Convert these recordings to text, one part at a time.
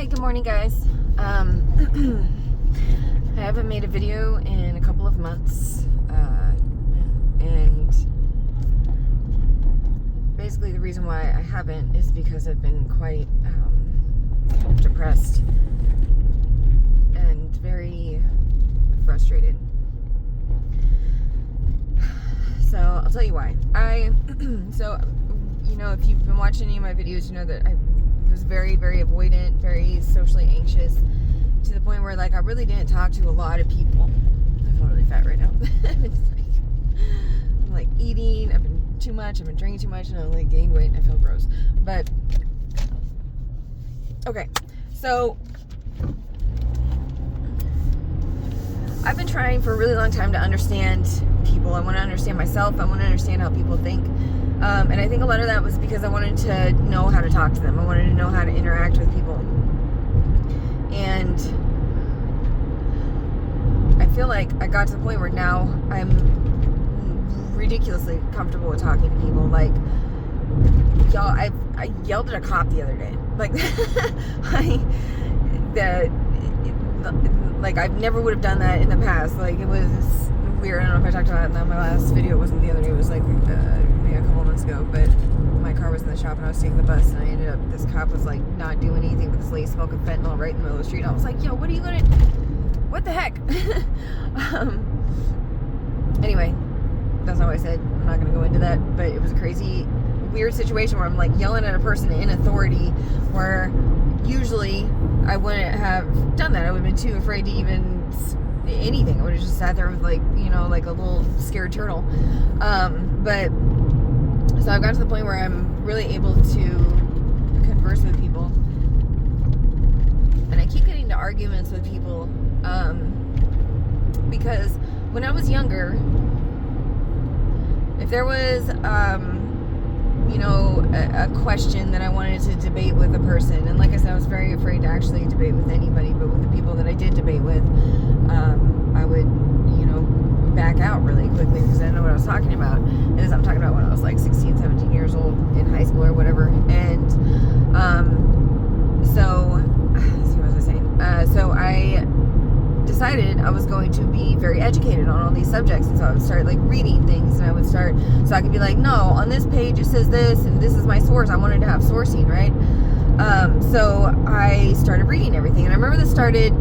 Hi, good morning, guys. I haven't made a video in a couple of months, and basically the reason why I haven't is because I've been quite kind of depressed and very frustrated. So I'll tell you why. If you've been watching any of my videos, you know that I was very, very avoidant, very socially anxious, to the point where I really didn't talk to a lot of people. I feel really fat right now. I'm eating, I've been too much, I've been drinking too much, and I gained weight and I feel gross. But okay, so I've been trying for a really long time to understand people. I want to understand myself. I want to understand how people think. And I think a lot of that was because I wanted to know how to talk to them. I wanted to know how to interact with people. And I feel like I got to the point where now I'm ridiculously comfortable with talking to people. Y'all, I yelled at a cop the other day. I never would have done that in the past. It was weird. I don't know if I talked about it in my last video. It wasn't the other day. It was maybe a couple months ago. But my car was in the shop and I was taking the bus, and I ended up, this cop was not doing anything but this lady smoking fentanyl right in the middle of the street. I was like, yo, what the heck? Anyway, that's not what I said. I'm not going to go into that. But it was a crazy, weird situation where I'm yelling at a person in authority, where usually I wouldn't have done that. I would have been too afraid to even anything. I would have just sat there with like a little scared turtle. So I've got to the point where I'm really able to converse with people, and I keep getting into arguments with people because when I was younger, if there was a question that I wanted to debate with a person, and like I said, I was very afraid to actually debate with anybody, but with the people that I did debate with, I would back out really quickly because I didn't know what I was talking about. And this I'm talking about when I was 16, 17 years old in high school or whatever. And let's see, what was I saying? So I decided I was going to be very educated on all these subjects, and so I would start reading things, and I would start, so I could be no, on this page it says this, and this is my source. I wanted to have sourcing, right? So I started reading everything, and I remember this started,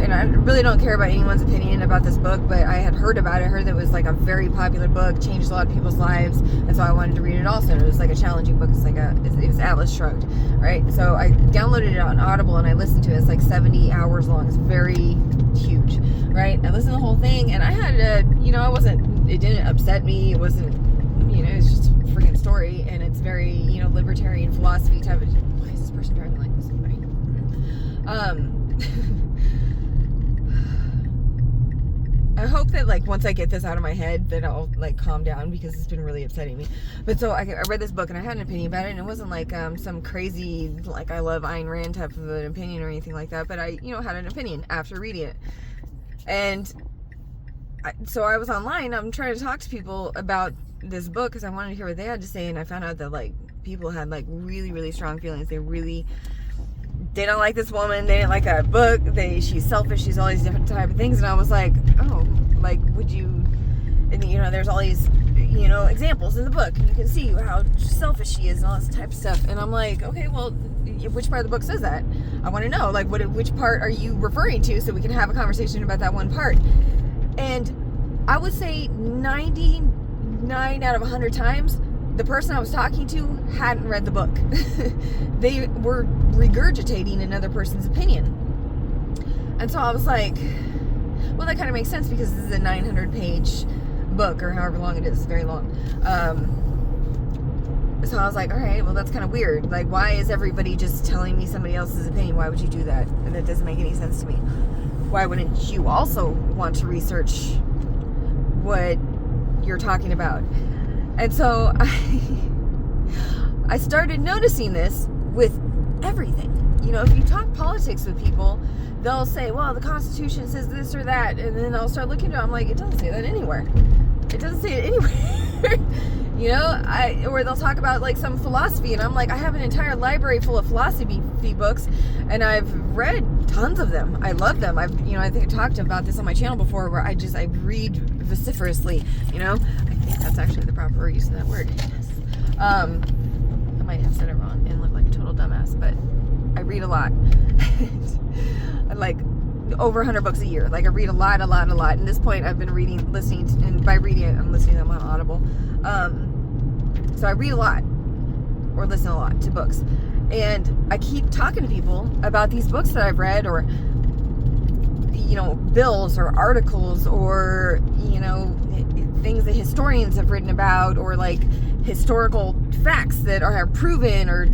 and I really don't care about anyone's opinion about this book, but I had heard about it. I heard that it was a very popular book, changed a lot of people's lives, and so I wanted to read it also. And it was a challenging book. It was Atlas Shrugged, right? So I downloaded it on Audible and I listened to it. It's 70 hours long. It's very huge, right? I listened to the whole thing, and I had it didn't upset me. It wasn't, it's just a freaking story, and it's very, libertarian philosophy type of. Why is this person driving like this? I hope that once I get this out of my head that I'll calm down, because it's been really upsetting me. But so I read this book and I had an opinion about it, and it wasn't some crazy I love Ayn Rand type of an opinion or anything like that, but I had an opinion after reading it. And so I was online, I'm trying to talk to people about this book because I wanted to hear what they had to say, and I found out that people had really, really strong feelings. They don't like this woman, they didn't like that book, she's selfish, she's all these different type of things. And I was would you, and there's all these examples in the book, and you can see how selfish she is and all this type of stuff. And I'm okay, well, which part of the book says that? I want to know, which part are you referring to, so we can have a conversation about that one part. And I would say 99 out of 100 times, the person I was talking to hadn't read the book. They were regurgitating another person's opinion. And so I was well, that kind of makes sense, because this is a 900-page book, or however long it is. It's very long. So I was all right, well, that's kind of weird. Why is everybody just telling me somebody else's opinion? Why would you do that? And that doesn't make any sense to me. Why wouldn't you also want to research what you're talking about? And so I started noticing this with everything. If you talk politics with people, they'll say, well, the Constitution says this or that, and then I'll start looking at it. I'm it doesn't say that anywhere. It doesn't say it anywhere. You know, or they'll talk about like some philosophy, and I'm like, I have an entire library full of philosophy books, and I've read tons of them. I love them. I think I talked about this on my channel before, where I read vociferously. You know, I think that's actually the proper use of that word. Yes. I might have said it wrong and look like a total dumbass, but I read a lot. I like over 100 books a year. Like I read a lot. And at this point, I've been listening, and by reading it, I'm listening to them on Audible. So I read a lot, or listen a lot to books, and I keep talking to people about these books that I've read, or bills or articles, or things that historians have written about, or like historical facts that are proven, or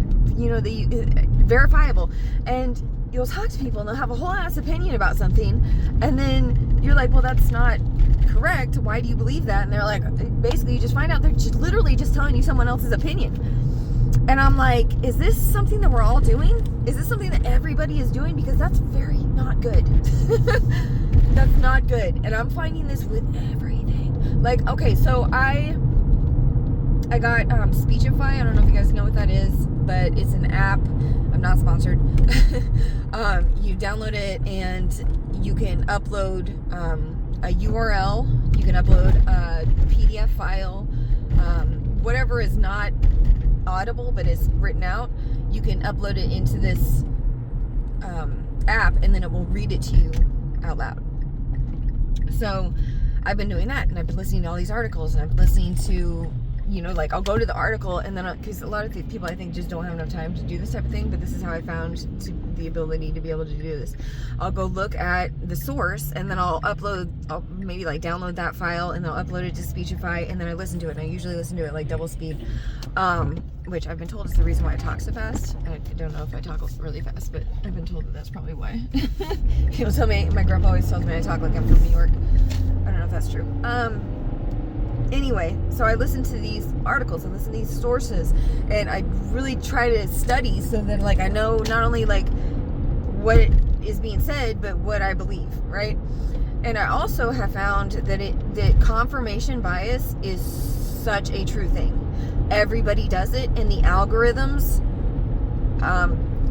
verifiable. And you'll talk to people and they'll have a whole ass opinion about something, and then you're like, well, that's not correct. Why do you believe that? And they're like, basically you just find out they're literally just telling you someone else's opinion. And I'm like, is this something that we're all doing? Is this something that everybody is doing? Because that's very not good. That's not good. And I'm finding this with everything. Like, okay, so I got Speechify. I don't know if you guys know what that is, but it's an app. I'm not sponsored. You download it and you can upload a URL. You can upload a PDF file, whatever is not audible but is written out. You can upload it into this app, and then it will read it to you out loud. So I've been doing that, and I've been listening to all these articles, and I've been listening to, like I'll go to the article, and then because a lot of people I think just don't have enough time to do this type of thing, but this is how I found the ability to be able to do this. I'll go look at the source, and then I'll maybe like download that file, and I'll upload it to Speechify, and then I listen to it, and I usually listen to it like double speed, which I've been told is the reason why I talk so fast. I don't know if I talk really fast, but I've been told that that's probably why. People tell me, my grandpa always tells me I talk like I'm from New York. I don't know if that's true. Anyway, so I listen to these articles, I listen to these sources, and I really try to study so that like I know not only like what is being said, but what I believe, right? And I also have found that confirmation bias is such a true thing. Everybody does it, and the algorithms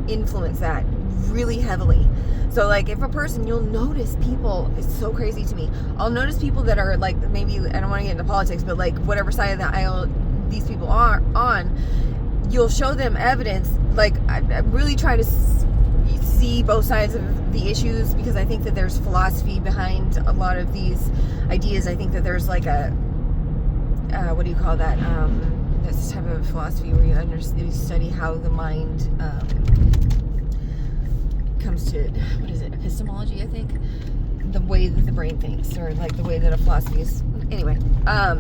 influence that really heavily. So like if a person, you'll notice people, it's so crazy to me, I'll notice people that are like, maybe, I don't want to get into politics, but like whatever side of the aisle these people are on, you'll show them evidence. Like I really try to see both sides of the issues, because I think that there's philosophy behind a lot of these ideas. I think that there's like a what do you call that, this type of philosophy where you study how the mind comes to, what is it, epistemology, I think, the way that the brain thinks, or like the way that a philosophy is. Anyway, what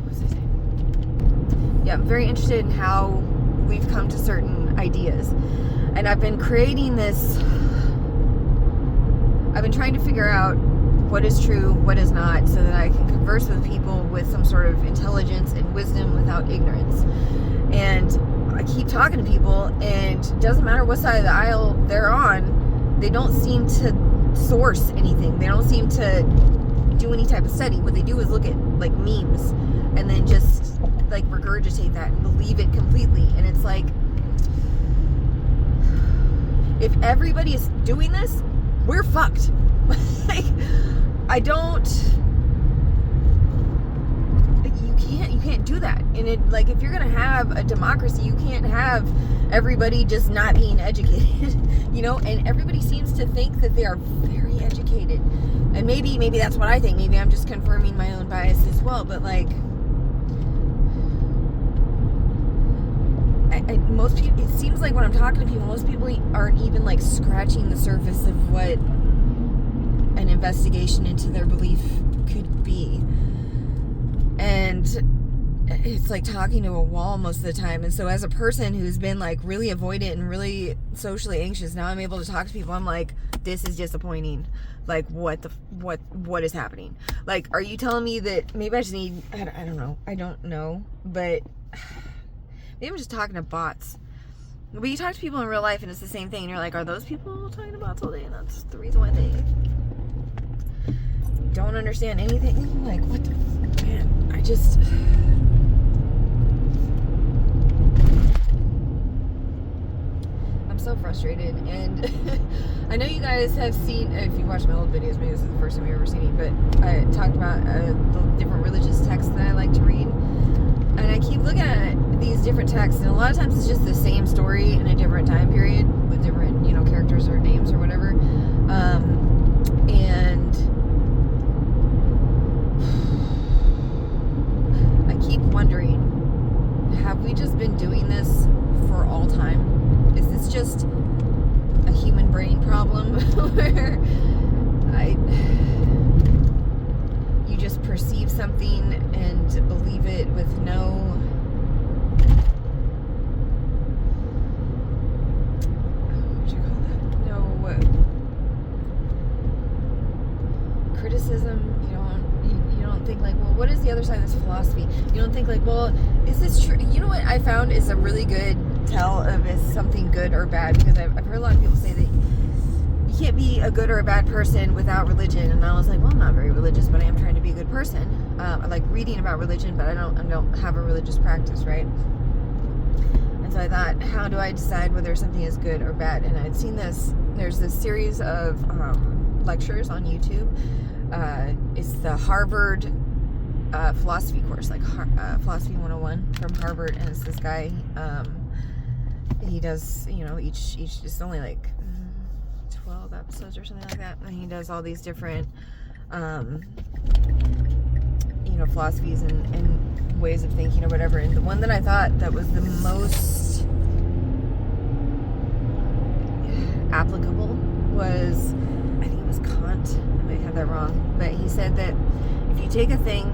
was I saying? Yeah, I'm very interested in how we've come to certain ideas, and I've been creating this, I've been trying to figure out what is true, what is not, so that I can converse with people with some sort of intelligence and wisdom without ignorance. And I keep talking to people, and it doesn't matter what side of the aisle they're on, they don't seem to source anything. They don't seem to do any type of study. What they do is look at like memes and then just like regurgitate that and believe it completely. And it's like, if everybody is doing this, we're fucked. Like, I don't, you can't do that. And it, like, if you're gonna have a democracy, you can't have everybody just not being educated, you know. And everybody seems to think that they are very educated, and maybe that's what I think. Maybe I'm just confirming my own bias as well. But like, most people, it seems like when I'm talking to people, most people aren't even like scratching the surface of what an investigation into their belief could be. And it's like talking to a wall most of the time. And so as a person who's been like really avoidant and really socially anxious, now I'm able to talk to people. I'm like, this is disappointing. Like, what is happening? Like, are you telling me that maybe I just need, I don't know. I don't know. But maybe I'm just talking to bots. But you talk to people in real life and it's the same thing. And you're like, are those people talking to bots all day? And that's the reason why they don't understand anything. Like, what the, man, I just, I'm so frustrated, and I know you guys have seen, if you watch my old videos, maybe this is the first time you've ever seen me, but I talked about the different religious texts that I like to read, and I keep looking at these different texts, and a lot of times it's just the same story in a different time period with different, characters or names or whatever, and I keep wondering, have we just been doing this for all time? Is this just a human brain problem where you just perceive something and believe it with no criticism? You don't think like, well, what is the other side of this philosophy? You don't think like, well, is this true? You know what I found is a really good tell of is something good or bad, because I've heard a lot of people say that you can't be a good or a bad person without religion, and I was like, well, I'm not very religious, but I am trying to be a good person. I like reading about religion, but I don't have a religious practice, right? And so I thought, how do I decide whether something is good or bad? And I'd seen there's this series of lectures on YouTube. It's the Harvard philosophy course, like Philosophy 101 from Harvard, and it's this guy, he does, each it's only like 12 episodes or something like that, and he does all these different philosophies and ways of thinking or whatever. And the one that I thought that was the most applicable was, I think it was Kant, I may have that wrong, but he said that if you take a thing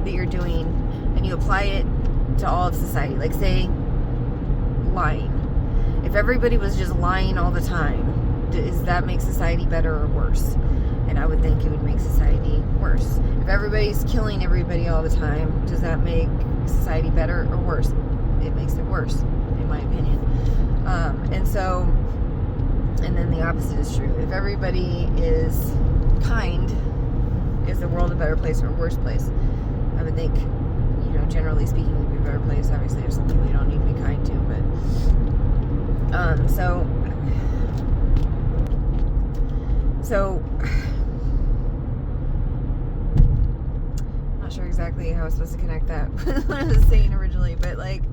that you're doing and you apply it to all of society, like say lying, if everybody was just lying all the time, does that make society better or worse? And I would think it would make society worse. If everybody's killing everybody all the time, does that make society better or worse? It makes it worse, in my opinion. And then the opposite is true. If everybody is kind, is the world a better place or a worse place? I would think, generally speaking, it would be a better place. Obviously, there's something we don't need to be kind to, but so I'm not sure exactly how I was supposed to connect that with what I was saying originally, but like,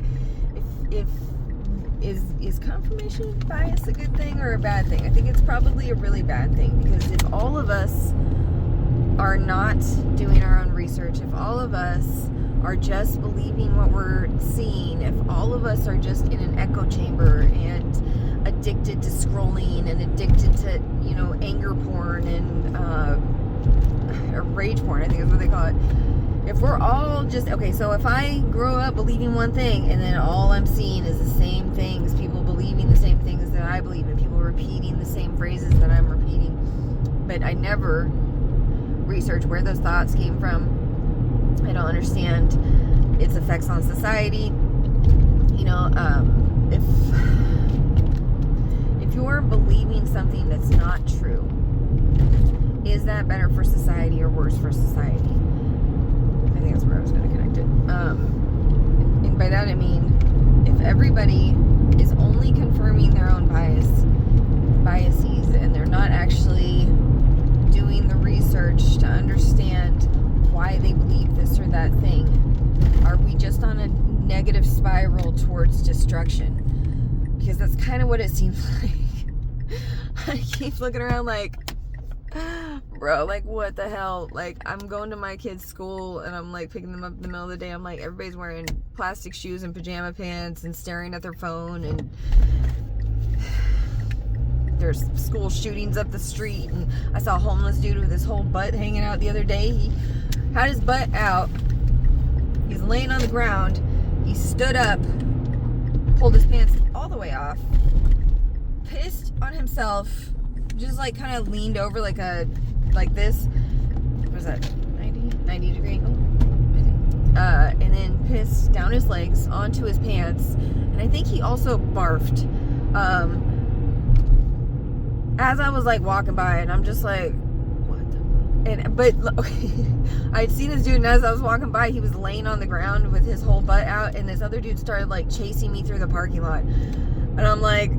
is confirmation bias a good thing or a bad thing? I think it's probably a really bad thing, because if all of us are not doing our own research, if all of us are just believing what we're seeing, if all of us are just in an echo chamber and addicted to scrolling and addicted to, anger porn and or rage porn, I think is what they call it. If we're all just, okay, so if I grow up believing one thing and then all I'm seeing is the same things, people believing the same things that I believe in, people repeating the same phrases that I'm repeating, but I never research where those thoughts came from, I don't understand its effects on society. If you're believing something that's not true, is that better for society or worse for society? I think that's where I was going to connect it. And by that I mean, if everybody is only confirming their own biases and they're not actually doing the research to understand why they believe this or that thing, are we just on a negative spiral towards destruction? Because that's kind of what it seems like. I keep looking around like, bro, like what the hell? Like, I'm going to my kids' school and I'm like picking them up in the middle of the day. I'm like, everybody's wearing plastic shoes and pajama pants and staring at their phone, and there's school shootings up the street. And I saw a homeless dude with his whole butt hanging out the other day. He had his butt out. He's laying on the ground. He stood up, pulled his pants all the way off, pissed on himself, just like kind of leaned over like this. What was that? 90 degree angle? And then pissed down his legs onto his pants. And I think he also barfed. As I was like walking by, and I'm just like, but okay, I'd seen this dude, and as I was walking by, he was laying on the ground with his whole butt out, and this other dude started like chasing me through the parking lot, and I'm like,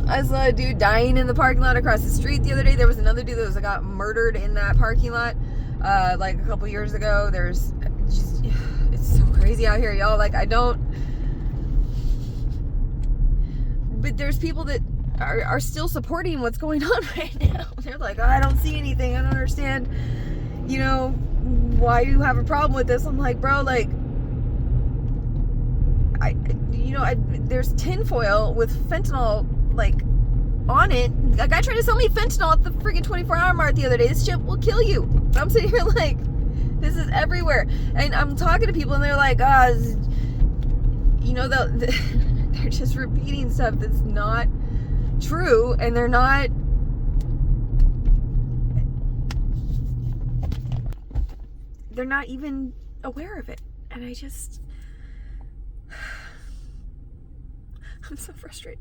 I saw a dude dying in the parking lot across the street the other day. There was another dude that got murdered in that parking lot like a couple years ago. There's just, it's so crazy out here, y'all. Like, but there's people that are still supporting what's going on right now. They're like, oh, I don't see anything. I don't understand, you know, why you have a problem with this. I'm like, bro, like, there's tinfoil with fentanyl, like, on it. A guy tried to sell me fentanyl at the freaking 24-hour mark the other day. This shit will kill you. I'm sitting here like, this is everywhere. And I'm talking to people and they're like, you know, they're just repeating stuff that's not true, and they're not even aware of it. And I'm so frustrated.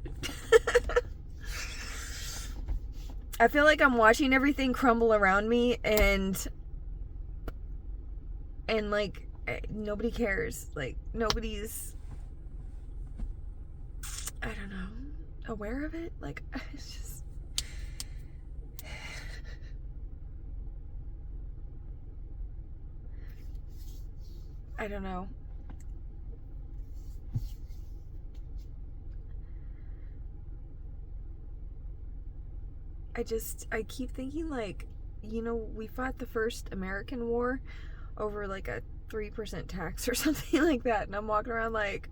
I feel like I'm watching everything crumble around me, and like, nobody cares. Like, nobody's, I don't know, aware of it. Like, it's just, I don't know. I keep thinking, like, you know, we fought the first American war over like a 3% tax or something like that, and I'm walking around like,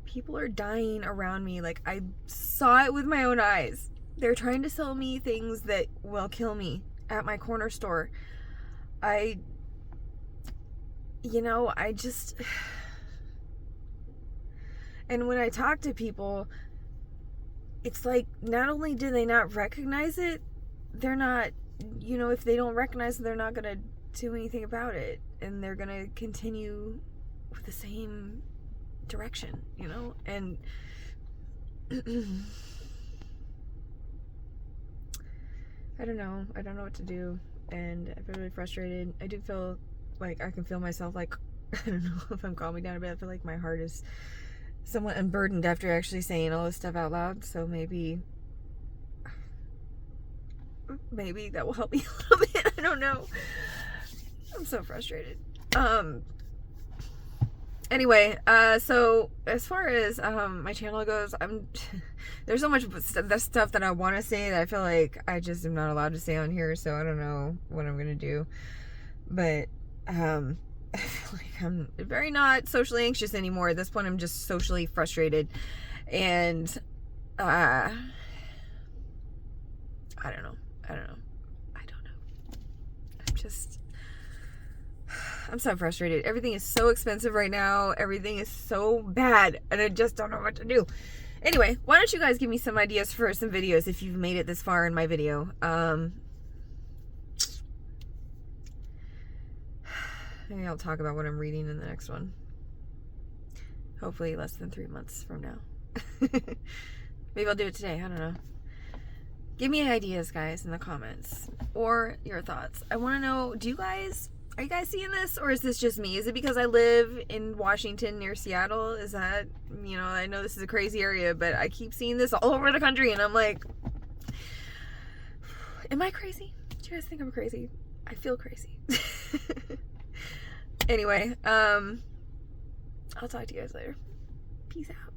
people are dying around me. Like, I saw it with my own eyes. They're trying to sell me things that will kill me at my corner store. And when I talk to people, it's like, not only do they not recognize it, they're not, you know, if they don't recognize it, they're not going to do anything about it. And they're going to continue with the same direction, you know? And I don't know what to do. And I feel really frustrated. I do feel like I can feel myself, like, I don't know if I'm calming down a bit. I feel like my heart is somewhat unburdened after actually saying all this stuff out loud. So maybe that will help me a little bit. I don't know. I'm so frustrated. Anyway, so as far as my channel goes, there's so much stuff that I want to say that I feel like I just am not allowed to say on here. So I don't know what I'm gonna do. But I feel like I'm very not socially anxious anymore. At this point, I'm just socially frustrated. And I don't know. I'm so frustrated. Everything is so expensive right now. Everything is so bad, and I just don't know what to do. Anyway, why don't you guys give me some ideas for some videos if you've made it this far in my video. Maybe I'll talk about what I'm reading in the next one. Hopefully less than 3 months from now. Maybe I'll do it today. I don't know. Give me ideas, guys, in the comments, or your thoughts. I want to know, are you guys seeing this, or is this just me? Is it because I live in Washington near Seattle? Is that, you know, I know this is a crazy area, but I keep seeing this all over the country, and I'm like, am I crazy? Do you guys think I'm crazy? I feel crazy. Anyway, I'll talk to you guys later. Peace out.